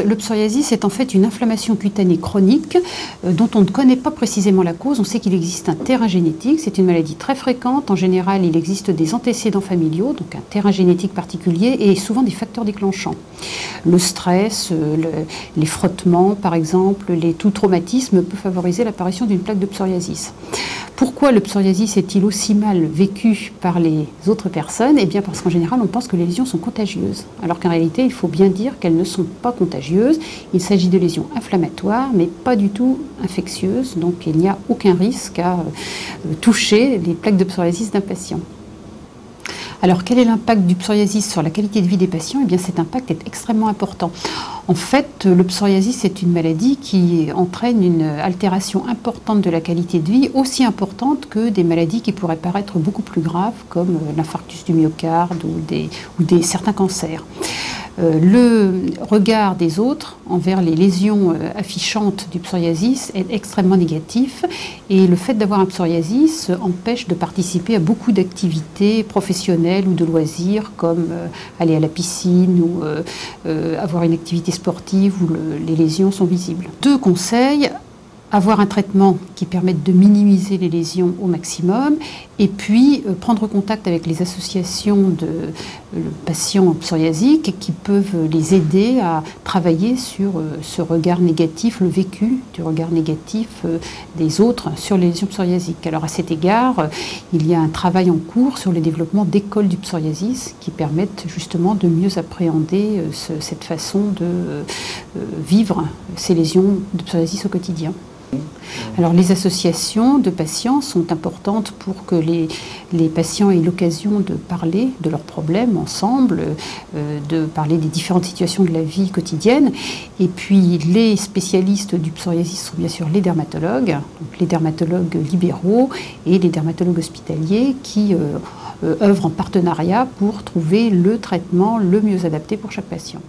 Le psoriasis est en fait une inflammation cutanée chronique dont on ne connaît pas précisément la cause. On sait qu'il existe un terrain génétique, c'est une maladie très fréquente. En général, il existe des antécédents familiaux, donc un terrain génétique particulier et souvent des facteurs déclenchants. Le stress, les frottements par exemple, tout traumatisme peut favoriser l'apparition d'une plaque de psoriasis. Pourquoi le psoriasis est-il aussi mal vécu par les autres personnes? Eh bien parce qu'en général on pense que les lésions sont contagieuses, alors qu'en réalité il faut bien dire qu'elles ne sont pas contagieuses. Il s'agit de lésions inflammatoires mais pas du tout infectieuses, donc il n'y a aucun risque à toucher les plaques de psoriasis d'un patient. Alors quel est l'impact du psoriasis sur la qualité de vie des patients? Eh bien cet impact est extrêmement important. En fait, le psoriasis est une maladie qui entraîne une altération importante de la qualité de vie, aussi importante que des maladies qui pourraient paraître beaucoup plus graves, comme l'infarctus du myocarde ou certains cancers. Le regard des autres envers les lésions affichantes du psoriasis est extrêmement négatif et le fait d'avoir un psoriasis empêche de participer à beaucoup d'activités professionnelles ou de loisirs comme aller à la piscine ou avoir une activité sportive où les lésions sont visibles. Deux conseils: avoir un traitement qui permette de minimiser les lésions au maximum et puis prendre contact avec les associations de patients psoriasiques qui peuvent les aider à travailler sur ce regard négatif, le vécu du regard négatif des autres sur les lésions psoriasiques. Alors à cet égard, il y a un travail en cours sur le développement d'écoles du psoriasis qui permettent justement de mieux appréhender cette façon de vivre ces lésions de psoriasis au quotidien. Alors les associations de patients sont importantes pour que les patients aient l'occasion de parler de leurs problèmes ensemble, de parler des différentes situations de la vie quotidienne. Et puis les spécialistes du psoriasis sont bien sûr les dermatologues, donc les dermatologues libéraux et les dermatologues hospitaliers qui œuvrent en partenariat pour trouver le traitement le mieux adapté pour chaque patient.